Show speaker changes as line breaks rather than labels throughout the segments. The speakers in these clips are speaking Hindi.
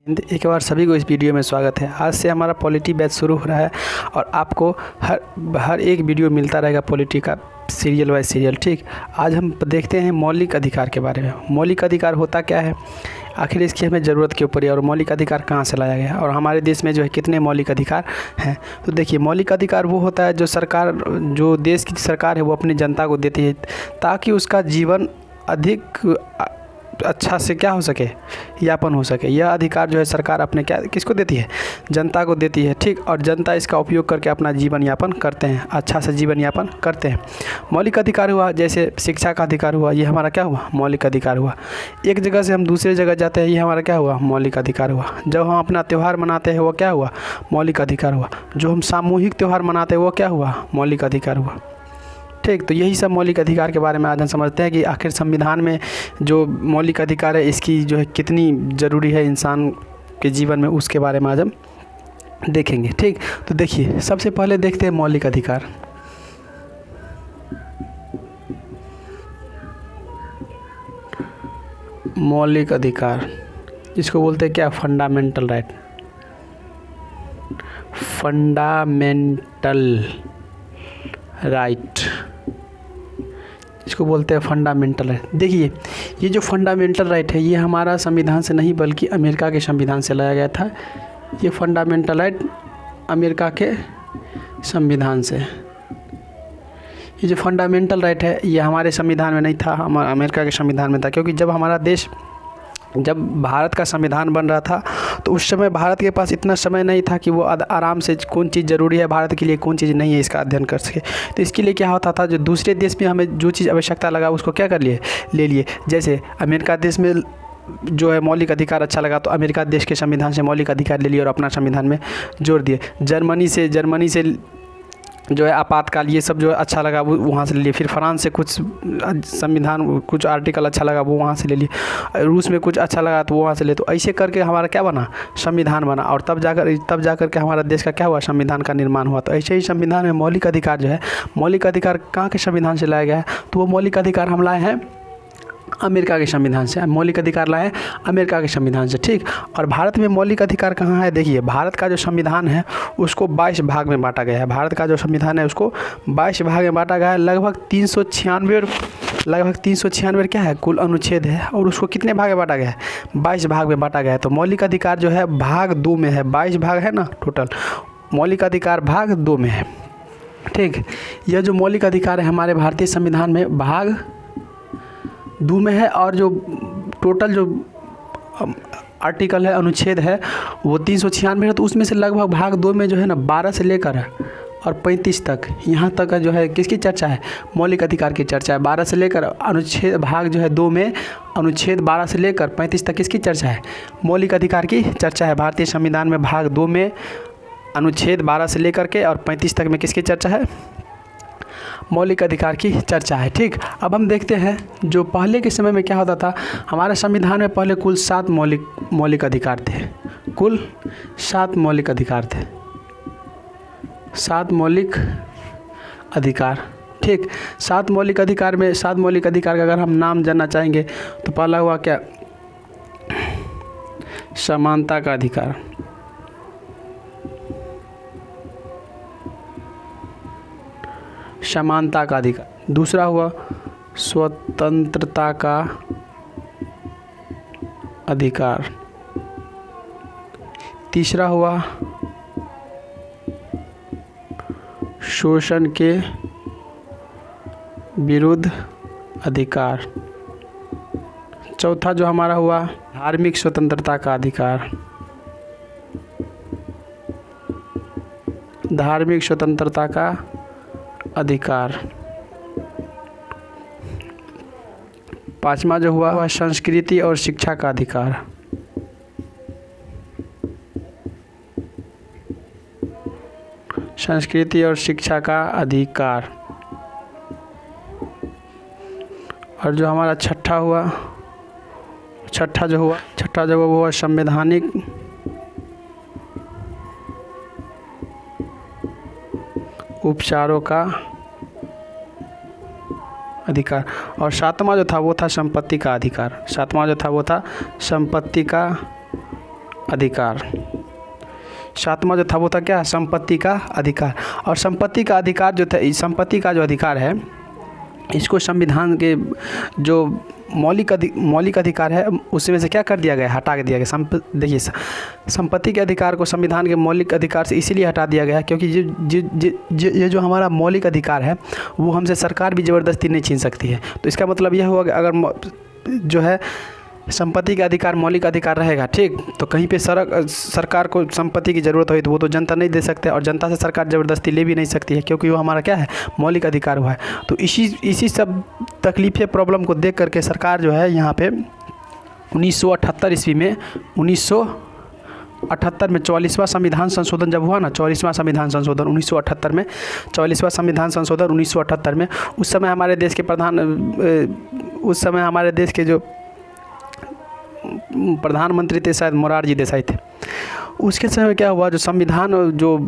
एक बार सभी को इस वीडियो में स्वागत है। आज से हमारा पॉलिटी बैच शुरू हो रहा है और आपको हर एक वीडियो मिलता रहेगा पॉलिटी का सीरियल बाय सीरियल। ठीक, आज हम देखते हैं मौलिक अधिकार के बारे में। मौलिक अधिकार होता क्या है, आखिर इसकी हमें ज़रूरत क्यों पड़ी और मौलिक अधिकार कहाँ से लाया गया और हमारे देश में जो है कितने मौलिक अधिकार हैं। तो देखिए, मौलिक अधिकार वो होता है जो देश की सरकार है वो अपनी जनता को देती है ताकि उसका जीवन अधिक अच्छा से क्या हो सके, यापन हो सके। यह अधिकार जो है सरकार अपने किसको देती है, जनता को देती है। ठीक, और जनता इसका उपयोग करके अपना जीवन यापन करते हैं, अच्छा से जीवन यापन करते हैं। मौलिक अधिकार हुआ जैसे शिक्षा का अधिकार हुआ, ये हमारा क्या हुआ, मौलिक अधिकार हुआ। एक जगह से हम दूसरे जगह जाते हैं, ये हमारा क्या हुआ, मौलिक अधिकार हुआ। जब हम अपना त्यौहार मनाते हैं वो क्या हुआ, मौलिक अधिकार हुआ। जो हम सामूहिक त्यौहार मनाते हैं वो क्या हुआ, मौलिक अधिकार हुआ। ठीक, तो यही सब मौलिक अधिकार के बारे में आज हम समझते हैं कि आखिर संविधान में जो मौलिक अधिकार है इसकी जो है कितनी ज़रूरी है इंसान के जीवन में, उसके बारे में आज हम देखेंगे। ठीक, तो देखिए, सबसे पहले देखते हैं मौलिक अधिकार। मौलिक अधिकार इसको बोलते हैं क्या, फंडामेंटल राइट। फंडामेंटल राइट इसको बोलते हैं फंडामेंटल राइट। देखिए, ये जो फंडामेंटल राइट है ये हमारा संविधान से नहीं बल्कि अमेरिका के संविधान से लाया गया था। ये फंडामेंटल राइट अमेरिका के संविधान से, ये जो फंडामेंटल राइट है ये हमारे संविधान में नहीं था, हमारा अमेरिका के संविधान में था। क्योंकि जब भारत का संविधान बन रहा था तो उस समय भारत के पास इतना समय नहीं था कि वो आराम से कौन चीज़ ज़रूरी है भारत के लिए, कौन चीज़ नहीं है, इसका अध्ययन कर सके। तो इसके लिए क्या होता था, जो दूसरे देश में हमें जो चीज़ आवश्यकता लगा उसको क्या कर लिए, ले लिए। जैसे अमेरिका देश में जो है मौलिक अधिकार अच्छा लगा तो अमेरिका देश के संविधान से मौलिक अधिकार ले लिए और अपना संविधान में जोड़ दिए। जर्मनी से जो है आपातकाल, ये सब जो है अच्छा लगा वो वहाँ से ले लिए। फिर फ्रांस से कुछ संविधान, कुछ आर्टिकल अच्छा लगा वो वहाँ से ले लिए। रूस में कुछ अच्छा लगा तो वो वहाँ से ले। तो ऐसे करके हमारा क्या बना, संविधान बना और तब जाकर के हमारा देश का क्या हुआ, संविधान का निर्माण हुआ। तो ऐसे ही संविधान में मौलिक अधिकार जो है, मौलिक अधिकार कहाँ के संविधान से लाया गया है, तो वो मौलिक अधिकार हम लाए हैं अमेरिका के संविधान से। मौलिक अधिकार लाए अमेरिका के संविधान से। ठीक, और भारत में मौलिक अधिकार कहाँ है, देखिए, भारत का जो संविधान है उसको 22 भाग में बांटा गया है। भारत का जो संविधान है उसको 22 भाग में बांटा गया है। लगभग 396 क्या है, कुल अनुच्छेद है और उसको कितने भाग में बांटा गया है, 22 भाग में बांटा गया है। तो मौलिक अधिकार जो है भाग 2 में है, 22 भाग है ना टोटल, मौलिक अधिकार भाग 2 में है। ठीक, यह जो मौलिक अधिकार है हमारे भारतीय संविधान में भाग 2 में है और जो टोटल जो आर्टिकल है, अनुच्छेद है वो 396 है। तो उसमें से लगभग भाग 2 में जो है ना 12 से लेकर और 35 तक, यहाँ तक का जो है किसकी चर्चा है, मौलिक अधिकार की चर्चा है। 12 से लेकर अनुच्छेद भाग जो है 2 में अनुच्छेद 12 से लेकर 35 तक किसकी चर्चा है, मौलिक अधिकार की चर्चा है। भारतीय संविधान में भाग 2 में अनुच्छेद 12 से लेकर के और 35 तक में किसकी चर्चा है, मौलिक अधिकार की चर्चा है। ठीक, अब हम देखते हैं जो पहले के समय में क्या होता था। हमारे संविधान में पहले कुल 7 मौलिक अधिकार थे, कुल 7 मौलिक अधिकार थे, 7 मौलिक अधिकार। ठीक, 7 मौलिक अधिकार में 7 मौलिक अधिकार का अगर हम नाम जानना चाहेंगे तो पहला हुआ क्या, समानता का अधिकार, समानता का अधिकार। दूसरा हुआ स्वतंत्रता का अधिकार। तीसरा हुआ शोषण के विरुद्ध अधिकार। चौथा जो हमारा हुआ धार्मिक स्वतंत्रता का अधिकार, धार्मिक स्वतंत्रता का अधिकार। पांचवा जो हुआ वह संस्कृति और शिक्षा का अधिकार। संस्कृति और शिक्षा का अधिकार। और जो हमारा छठा जो हुआ वो संवैधानिक उपचारों का अधिकार। और सातवां जो था वो था संपत्ति का अधिकार। सातवां जो था वो था संपत्ति का अधिकार। सातवां जो था वो था क्या, संपत्ति का अधिकार। और संपत्ति का अधिकार जो था, संपत्ति का जो अधिकार है इसको संविधान के जो मौलिक अधिकार है उसमें से क्या कर दिया गया, हटा के दिया गया। देखिए संपत्ति के अधिकार को संविधान के मौलिक अधिकार से इसीलिए हटा दिया गया क्योंकि ये जो हमारा मौलिक अधिकार है वो हमसे सरकार भी ज़बरदस्ती नहीं छीन सकती है। तो इसका मतलब यह हुआ कि अगर जो है संपत्ति का अधिकार मौलिक अधिकार रहेगा, ठीक, तो कहीं पे सरकार को संपत्ति की ज़रूरत हुई तो वो तो जनता नहीं दे सकते और जनता से सरकार ज़बरदस्ती ले भी नहीं सकती है क्योंकि वो हमारा क्या है, मौलिक अधिकार हुआ है। तो इसी सब तकलीफ़ प्रॉब्लम को देख करके सरकार जो है यहाँ पे 1978 ईस्वी में 1978 में 44वां संविधान संशोधन जब हुआ ना, 44वां संविधान संशोधन 1978 में, 44वां संविधान संशोधन 1978 में, उस समय हमारे देश के जो प्रधानमंत्री थे शायद मोरारजी देसाई थे। उसके समय क्या हुआ, जो संविधान जो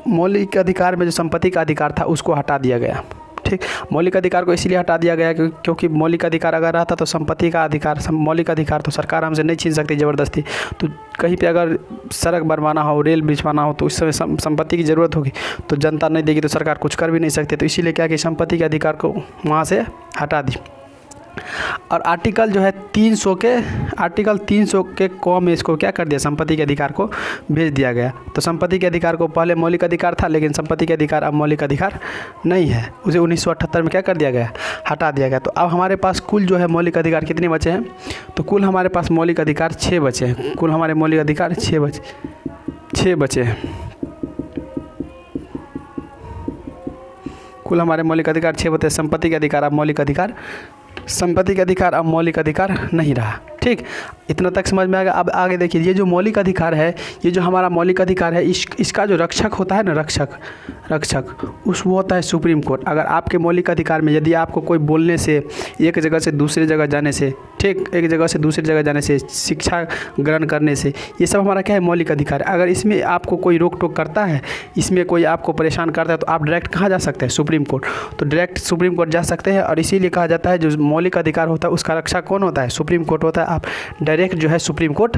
मौलिक अधिकार में जो संपत्ति का अधिकार था उसको हटा दिया गया, ठीक। मौलिक अधिकार को इसीलिए हटा दिया गया क्योंकि मौलिक अधिकार अगर रहता तो संपत्ति का अधिकार, मौलिक अधिकार तो सरकार हमसे नहीं छीन सकती ज़बरदस्ती। तो कहीं पे अगर सड़क बनवाना हो, रेल बिछवाना हो तो उस समय संपत्ति की ज़रूरत होगी तो जनता नहीं देगी तो सरकार कुछ कर भी नहीं सकती। तो इसीलिए क्या कि संपत्ति के अधिकार को वहाँ से हटा दी। और आर्टिकल जो है 300 के कॉम में इसको क्या कर दिया, संपत्ति के अधिकार को भेज दिया गया। तो संपत्ति के अधिकार को पहले मौलिक अधिकार था लेकिन संपत्ति के अधिकार अब मौलिक अधिकार नहीं है, उसे 1978 में क्या कर दिया गया, हटा दिया गया। तो अब हमारे पास कुल जो है मौलिक अधिकार कितने बचे हैं, तो कुल हमारे पास मौलिक अधिकार 6 बचे हैं। कुल हमारे मौलिक अधिकार 6 बचे हैं। कुल हमारे मौलिक अधिकार 6 बचे। संपत्ति के अधिकार अब मौलिक अधिकार नहीं रहा, ठीक। इतना तक समझ में आएगा। अब आगे देखिए, ये जो मौलिक अधिकार है, ये जो हमारा मौलिक अधिकार है, इसका जो रक्षक होता है ना, रक्षक वो होता है सुप्रीम कोर्ट। अगर आपके मौलिक अधिकार में यदि आपको कोई बोलने से, एक जगह से दूसरी जगह जाने से, ठीक, एक जगह से दूसरी जगह जाने से, शिक्षा ग्रहण करने से, ये सब हमारा क्या है, मौलिक अधिकार है। अगर इसमें आपको कोई रोक टोक करता है, इसमें कोई आपको परेशान करता है तो आप डायरेक्ट कहाँ जा सकते हैं, सुप्रीम कोर्ट। तो डायरेक्ट सुप्रीम कोर्ट जा सकते हैं और इसीलिए कहा जाता है जो मौलिक अधिकार होता है उसका रक्षक कौन होता है, सुप्रीम कोर्ट होता है। आप डायरेक्ट जो है सुप्रीम कोर्ट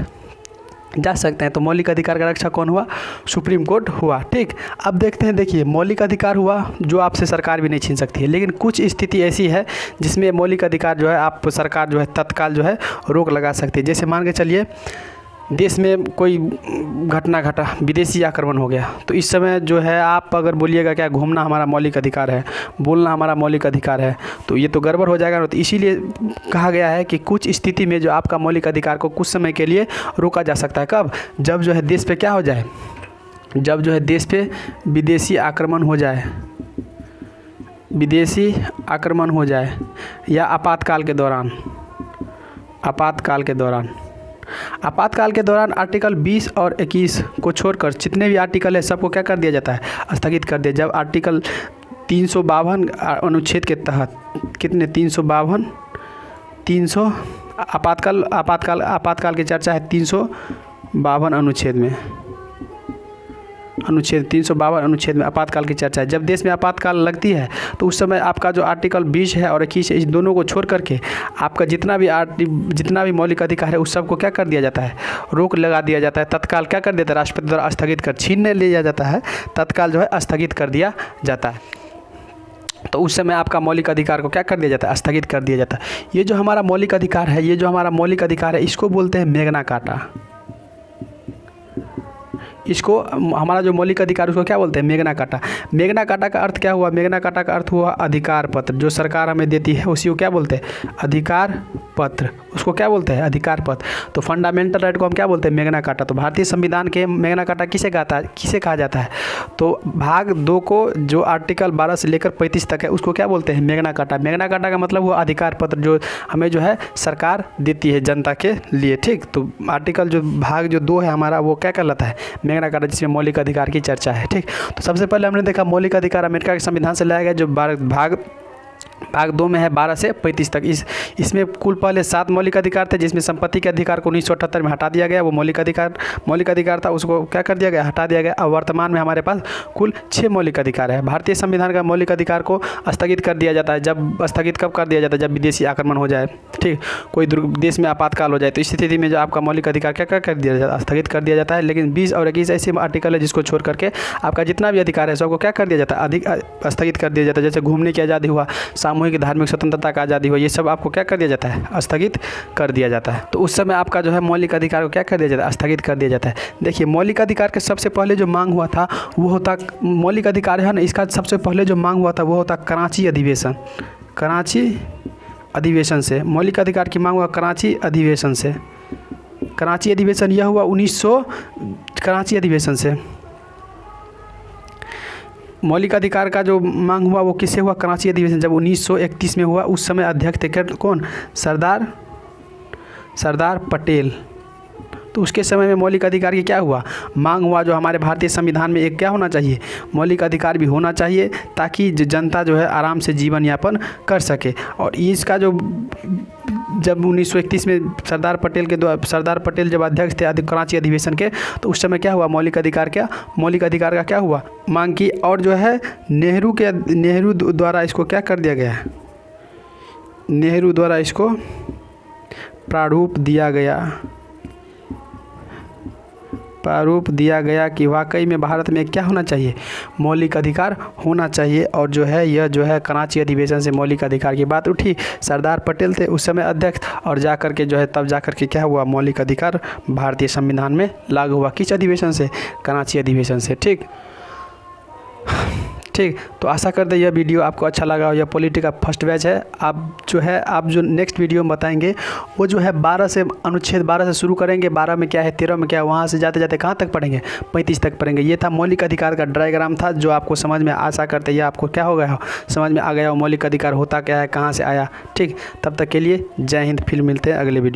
जा सकते हैं। तो मौलिक अधिकार का रक्षा कौन हुआ, सुप्रीम कोर्ट हुआ, ठीक। अब देखते हैं, देखिए मौलिक अधिकार हुआ जो आपसे सरकार भी नहीं छीन सकती है, लेकिन कुछ स्थिति ऐसी है जिसमें मौलिक अधिकार जो है आप सरकार जो है तत्काल जो है रोक लगा सकती है। जैसे मान के चलिए देश में कोई घटना घटा, विदेशी आक्रमण हो गया, तो इस समय जो है आप अगर बोलिएगा क्या घूमना हमारा मौलिक अधिकार है, बोलना हमारा मौलिक अधिकार है, तो ये तो गड़बड़ हो जाएगा ना। तो इसीलिए कहा गया है कि कुछ स्थिति में जो आपका मौलिक अधिकार को कुछ समय के लिए रोका जा सकता है। कब, जब जो है देश पे क्या हो जाए, जब जो है देश पे विदेशी आक्रमण हो जाए, विदेशी आक्रमण हो जाए, या आपातकाल के दौरान, आपातकाल के दौरान आर्टिकल 20 और 21 को छोड़कर जितने भी आर्टिकल है सबको क्या कर दिया जाता है, स्थगित कर दिया। जब आर्टिकल 352 अनुच्छेद के तहत, कितने 352 आपातकाल की चर्चा है 352 अनुच्छेद में, अनुच्छेद 352 अनुच्छेद में आपातकाल की चर्चा है। जब देश में आपातकाल लगती है तो उस समय आपका जो आर्टिकल 20 है और 21 है, इस दोनों को छोड़ करके आपका जितना भी मौलिक अधिकार है उस सब को क्या कर दिया जाता है, रोक लगा दिया जाता है। तत्काल क्या कर देता है, राष्ट्रपति द्वारा स्थगित कर, छीनने लिया जाता है, तत्काल जो है स्थगित कर दिया जाता है। तो उस समय आपका मौलिक अधिकार को क्या कर दिया जाता है, स्थगित कर दिया जाता है। ये जो हमारा मौलिक अधिकार है, इसको बोलते हैं मैग्ना कार्टा। इसको हमारा जो मौलिक अधिकार उसको क्या बोलते हैं, मैग्ना कार्टा। मैग्ना कार्टा का अर्थ क्या हुआ, मैग्ना कार्टा का अर्थ हुआ अधिकार पत्र। जो सरकार हमें देती है उसी को क्या बोलते हैं, अधिकार पत्र, उसको क्या बोलते हैं, अधिकार पत्र। तो फंडामेंटल राइट को हम क्या बोलते हैं, मैग्ना कार्टा। तो भारतीय संविधान के मैग्ना कार्टा किसे कहा जाता है, तो भाग 2 को जो आर्टिकल 12 से लेकर 35 तक है उसको क्या बोलते हैं, मैग्ना कार्टा। मैग्ना कार्टा का मतलब हुआ अधिकार पत्र जो हमें जो है सरकार देती है जनता के लिए, ठीक। तो आर्टिकल जो भाग जो 2 है हमारा वो क्या कहलाता है, मैग्ना कार्टा, जिसमें मौलिक अधिकार की चर्चा है, ठीक। तो सबसे पहले हमने देखा मौलिक अधिकार अमेरिका के संविधान से लाया गया। जो भाग भाग 2 में है 12 से 35 तक। इसमें कुल पहले 7 मौलिक अधिकार थे, जिसमें संपत्ति के अधिकार को 1978 में हटा दिया गया। वो मौलिक अधिकार था, उसको क्या कर दिया गया, हटा दिया गया। अब वर्तमान में हमारे पास कुल 6 मौलिक अधिकार है। भारतीय संविधान का मौलिक अधिकार को स्थगित कर दिया जाता है। जब स्थगित कब कर दिया जाता है, जब विदेशी आक्रमण हो जाए, ठीक, कोई देश में आपातकाल हो जाए, तो इस स्थिति में जो आपका मौलिक अधिकार क्या कर दिया जाता है, स्थगित कर दिया जाता है। लेकिन 20 और 21 ऐसे आर्टिकल है जिसको छोड़ करके आपका जितना भी अधिकार है सबको क्या कर दिया जाता है, स्थगित कर दिया जाता है। जैसे घूमने की आज़ादी हुआ, सामूहिक धार्मिक स्वतंत्रता का आज़ादी हुआ, ये सब आपको क्या कर दिया जाता है, स्थगित कर दिया जाता है। तो उस समय आपका जो है मौलिक अधिकार को क्या कर दिया जाता है, स्थगित कर दिया जाता है। देखिए मौलिक अधिकार के सबसे पहले जो मांग हुआ था वो होता, मौलिक अधिकार है ना, इसका सबसे पहले जो मांग हुआ था वो होता कराची अधिवेशन। कराची अधिवेशन से मौलिक अधिकार की मांग हुआ कराची अधिवेशन से। कराची अधिवेशन यह हुआ 1900 कराची अधिवेशन से। मौलिक अधिकार का जो मांग हुआ वो किससे हुआ, कराची अधिवेशन जब 1931 में हुआ। उस समय अध्यक्ष थे कौन, सरदार पटेल। तो उसके समय में मौलिक अधिकार की क्या हुआ, मांग हुआ, जो हमारे भारतीय संविधान में एक क्या होना चाहिए, मौलिक अधिकार भी होना चाहिए, ताकि जनता जो है आराम से जीवन यापन कर सके। और इसका जो जब 1931 में सरदार पटेल जब अध्यक्ष थे कराची अधिवेशन के, तो उस समय क्या हुआ, मौलिक अधिकार का क्या हुआ, मांग की। और जो है नेहरू द्वारा इसको क्या कर दिया गया, नेहरू द्वारा इसको प्रारूप दिया गया कि वाकई में भारत में क्या होना चाहिए, मौलिक अधिकार होना चाहिए। और जो है यह जो है कराची अधिवेशन से मौलिक अधिकार की बात उठी। सरदार पटेल थे उस समय अध्यक्ष, और जा कर के जो है तब जा कर के क्या हुआ, मौलिक अधिकार भारतीय संविधान में लागू हुआ। किस अधिवेशन से, कराची अधिवेशन से। ठीक, तो आशा करते यह वीडियो आपको अच्छा लगा। यह पॉलिटी का फर्स्ट बैच है। आप जो नेक्स्ट वीडियो में बताएंगे वो जो है 12 से अनुच्छेद 12 से शुरू करेंगे। 12 में क्या है, 13 में क्या है, वहाँ से जाते जाते कहाँ तक पढ़ेंगे, 35 तक पढ़ेंगे। ये था मौलिक अधिकार का डायग्राम था, जो आपको समझ में, आशा करते ये आपको क्या हो गया हो, समझ में आ गया हो मौलिक अधिकार होता क्या है, कहाँ से आया। ठीक, तब तक के लिए जय हिंद। फिर मिलते हैं अगले वीडियो।